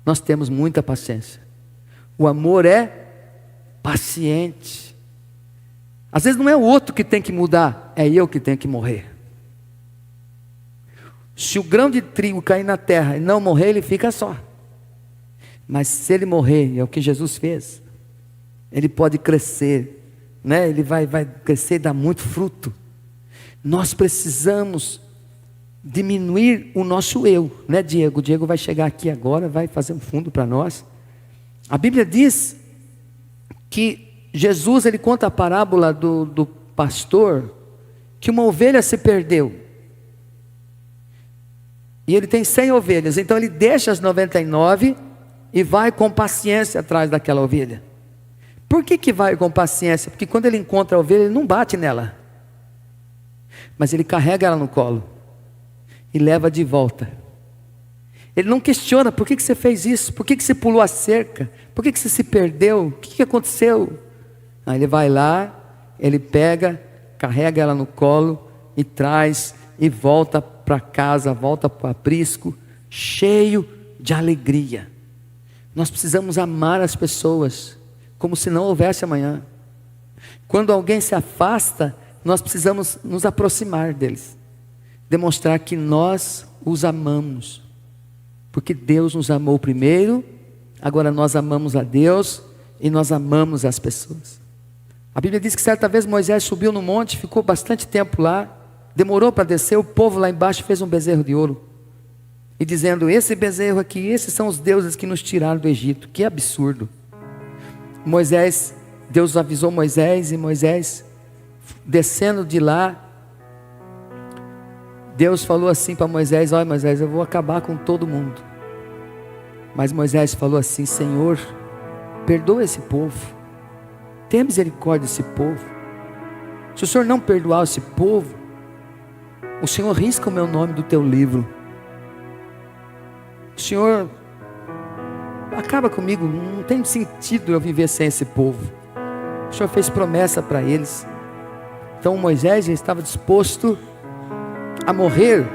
nós temos muita paciência. O amor é paciente. Às vezes não é o outro que tem que mudar, é eu que tenho que morrer. Se o grão de trigo cair na terra e não morrer, ele fica só. Mas se ele morrer, é o que Jesus fez, ele pode crescer, né? Ele vai crescer e dar muito fruto. Nós precisamos diminuir o nosso eu, né, Diego? O Diego vai chegar aqui agora, vai fazer um fundo para nós. A Bíblia diz que Jesus, ele conta a parábola do pastor, que uma ovelha se perdeu, e ele tem 100 ovelhas, então ele deixa as 99 e vai com paciência atrás daquela ovelha. Por que vai com paciência? Porque quando ele encontra a ovelha, ele não bate nela, mas ele carrega ela no colo e leva de volta. Ele não questiona: por que você fez isso? Por que você pulou a cerca? Por que você se perdeu? O que aconteceu? Aí ele vai lá, ele pega, carrega ela no colo e traz, e volta para casa, volta para o aprisco, cheio de alegria. Nós precisamos amar as pessoas como se não houvesse amanhã. Quando alguém se afasta, nós precisamos nos aproximar deles, demonstrar que nós os amamos, porque Deus nos amou primeiro, agora nós amamos a Deus e nós amamos as pessoas. A Bíblia diz que certa vez Moisés subiu no monte, ficou bastante tempo lá, demorou para descer, o povo lá embaixo fez um bezerro de ouro, e dizendo: esse bezerro aqui, esses são os deuses que nos tiraram do Egito. Que absurdo. Deus avisou Moisés, e Moisés, descendo de lá, Deus falou assim para Moisés: olha Moisés, eu vou acabar com todo mundo. Mas Moisés falou assim: Senhor, perdoa esse povo, tenha misericórdia desse povo. Se o Senhor não perdoar esse povo, o Senhor risca o meu nome do teu livro. O Senhor acaba comigo, não tem sentido eu viver sem esse povo. O Senhor fez promessa para eles. Então Moisés estava disposto a morrer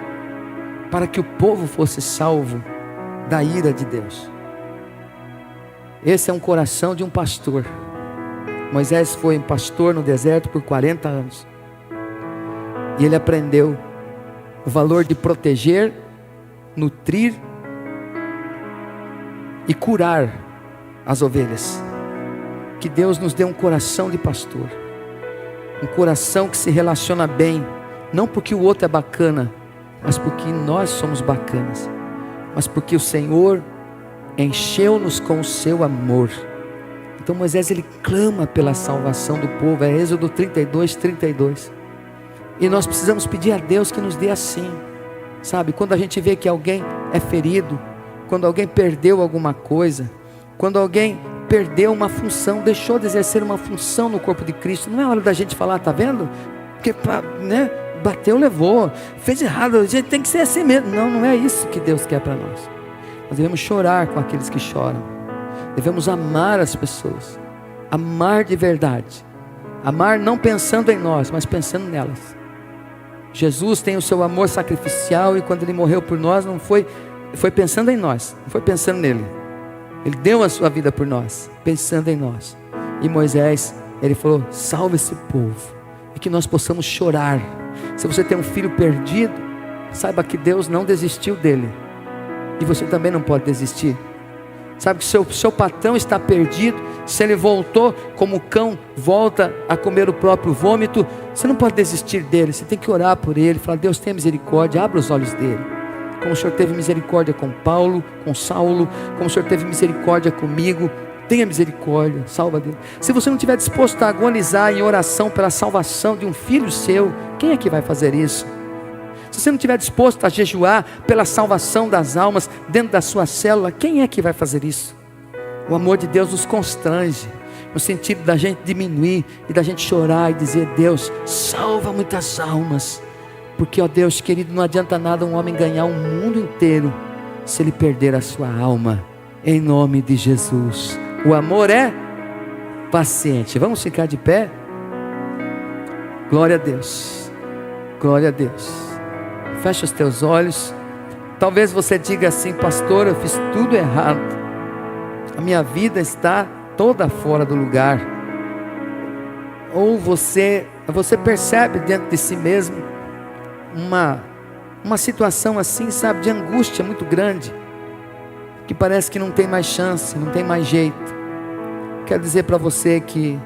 para que o povo fosse salvo da ira de Deus. Esse é um coração de um pastor. Moisés foi um pastor no deserto por 40 anos. E ele aprendeu o valor de proteger, nutrir e curar as ovelhas. Que Deus nos dê um coração de pastor, um coração que se relaciona bem, não porque o outro é bacana, mas porque nós somos bacanas, mas porque o Senhor encheu-nos com o seu amor. Então Moisés, ele clama pela salvação do povo. É Êxodo 32, 32. E nós precisamos pedir a Deus que nos dê assim, sabe? Quando a gente vê que alguém é ferido, quando alguém perdeu alguma coisa, quando alguém perdeu uma função, deixou de exercer uma função no corpo de Cristo, não é hora da gente falar: tá vendo? Porque, né, bateu, levou, fez errado, a gente tem que ser assim mesmo. Não, não é isso que Deus quer para nós. Nós devemos chorar com aqueles que choram, devemos amar as pessoas, amar de verdade, amar não pensando em nós, mas pensando nelas. Jesus tem o seu amor sacrificial, e quando Ele morreu por nós, não foi pensando em nós, não foi pensando nele. Ele deu a sua vida por nós, pensando em nós. E Moisés, ele falou: salve esse povo, e que nós possamos chorar. Se você tem um filho perdido, saiba que Deus não desistiu dele, e você também não pode desistir. Sabe que seu patrão está perdido, se ele voltou como o cão volta a comer o próprio vômito, você não pode desistir dele. Você tem que orar por ele, falar: Deus, tenha misericórdia, abra os olhos dele, como o Senhor teve misericórdia com Paulo, com Saulo, como o Senhor teve misericórdia comigo. Tenha misericórdia, salva Deus. Se você não estiver disposto a agonizar em oração pela salvação de um filho seu, quem é que vai fazer isso? Se você não estiver disposto a jejuar pela salvação das almas dentro da sua célula, quem é que vai fazer isso? O amor de Deus nos constrange, no sentido da gente diminuir e da gente chorar e dizer: Deus, salva muitas almas. Porque, ó Deus querido, não adianta nada um homem ganhar o mundo inteiro se ele perder a sua alma. Em nome de Jesus. O amor é paciente. Vamos ficar de pé? Glória a Deus. Glória a Deus. Fecha os teus olhos. Talvez você diga assim: pastor, eu fiz tudo errado, a minha vida está toda fora do lugar. Ou você percebe dentro de si mesmo uma situação assim, sabe, de angústia muito grande, que parece que não tem mais chance, não tem mais jeito. Quero dizer para você que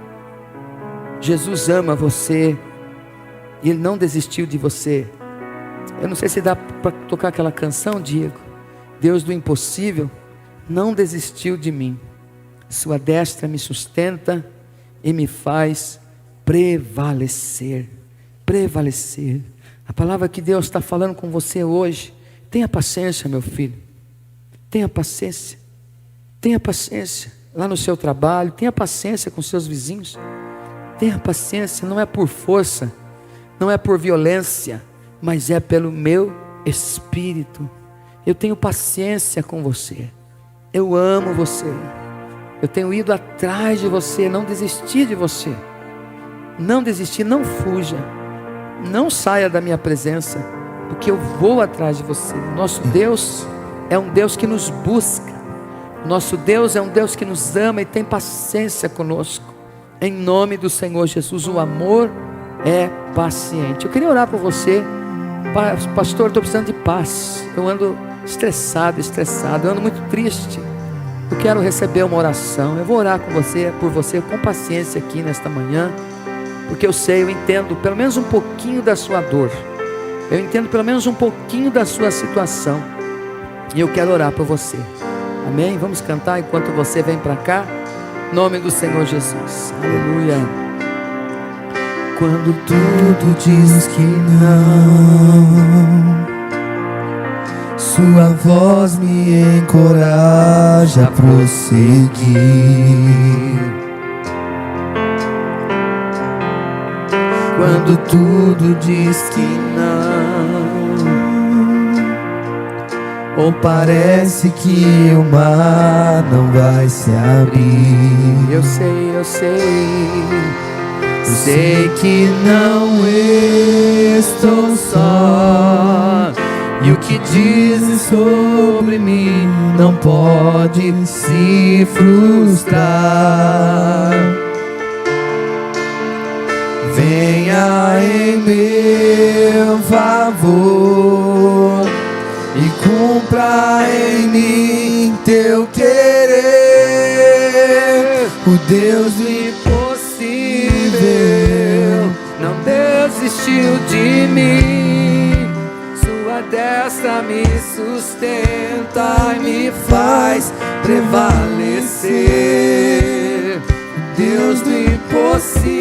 Jesus ama você, e Ele não desistiu de você. Eu não sei se dá para tocar aquela canção, Diego. Deus do impossível não desistiu de mim. Sua destra me sustenta e me faz prevalecer. Prevalecer. A palavra que Deus está falando com você hoje: tenha paciência, meu filho. Tenha paciência. Tenha paciência lá no seu trabalho. Tenha paciência com seus vizinhos. Tenha paciência, não é por força, não é por violência, mas é pelo meu Espírito. Eu tenho paciência com você. Eu amo você. Eu tenho ido atrás de você, não desisti de você. Não desistir, não fuja. Não saia da minha presença, porque eu vou atrás de você. Nosso Deus é um Deus que nos busca. Nosso Deus é um Deus que nos ama e tem paciência conosco. Em nome do Senhor Jesus, o amor é paciente. Eu queria orar por você. Pastor, estou precisando de paz. Eu ando estressado, eu ando muito triste. Eu quero receber uma oração. Eu vou orar com você, por você, com paciência aqui nesta manhã, porque eu entendo pelo menos um pouquinho da sua dor. Eu entendo pelo menos um pouquinho da sua situação. E eu quero orar por você. Amém? Vamos cantar enquanto você vem para cá. Em nome do Senhor Jesus. Aleluia. Quando tudo diz que não, sua voz me encoraja a prosseguir. Quando tudo diz que não, ou parece que o mar não vai se abrir. Eu sei. Sei que não estou só, e o que dizem sobre mim não pode se frustrar. Venha em meu favor e cumpra em mim teu querer. O Deus do impossível não desistiu de mim. Sua destra me sustenta e me faz prevalecer. Deus do impossível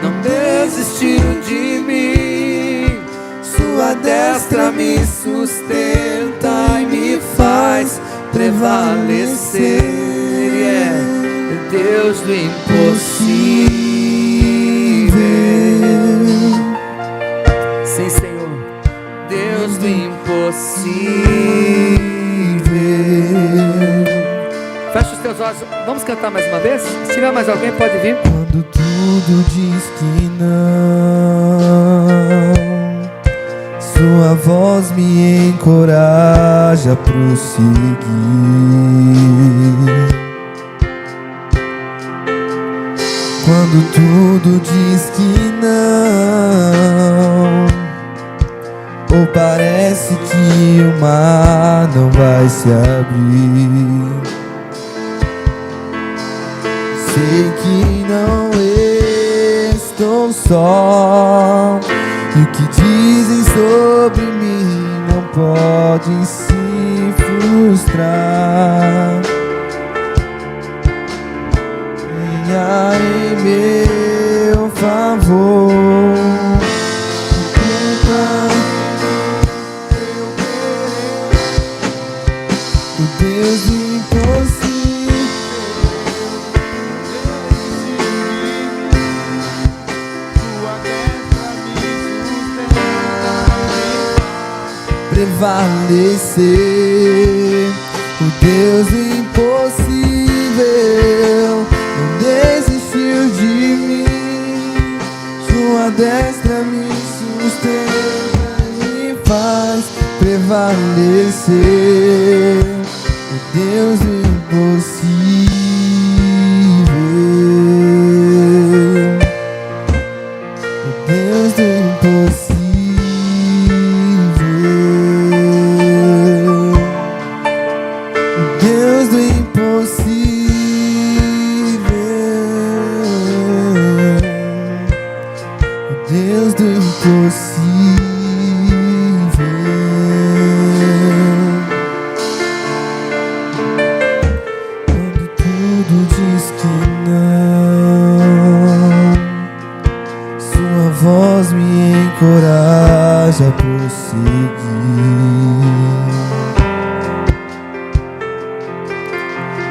não desistiu de mim. Sua destra me sustenta e me faz prevalecer. Deus do impossível. Sim, Senhor. Deus do impossível. Fecha os teus olhos. Vamos cantar mais uma vez? Se tiver mais alguém, pode vir. Quando tudo diz que não, sua voz me encoraja a prosseguir. Quando tudo diz que não, ou parece que o mar não vai se abrir. Sei que não estou só, e o que dizem sobre mim não pode se frustrar. Venha em meu favor, o Deus do impossível, sua destra me sustenta, prevalecer. O Deus do impossível não desistiu de mim. Sua destra me sustenta e me faz prevalecer. O Deus do impossível, o Deus do impossível, o Deus do impossível, o Deus do impossível. Quando tudo diz que não, sua voz me encoraja a prosseguir.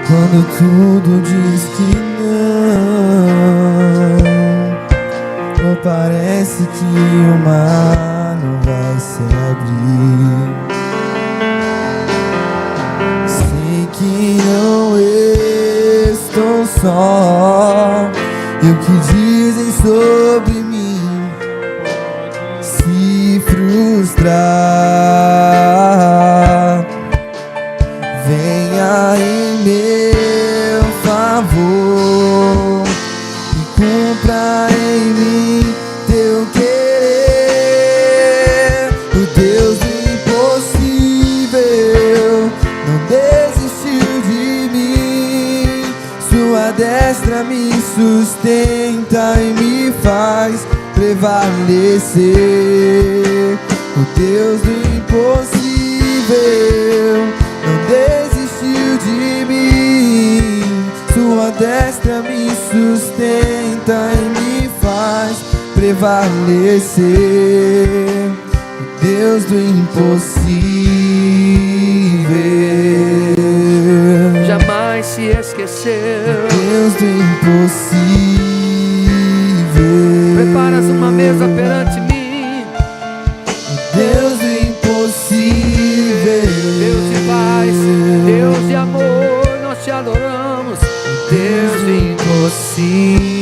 Quando tudo diz que não, ou parece que o mar não vai se abrir. Sei que não estou só, e o que dizem sobre mim se frustrar. Vem faça em meu favor e cumpra em mim teu querer. O Deus do impossível não desistiu de mim. Sua destra me sustenta e me faz prevalecer. O Deus do impossível não desistiu de mim. Sua destra me sustenta e me faz prevalecer. O Deus do impossível jamais se esqueceu. Deus do impossível. Preparas uma mesa perante mim. Deus do impossível. Deus de paz, Deus de amor, nós te adoramos. Deus do impossível.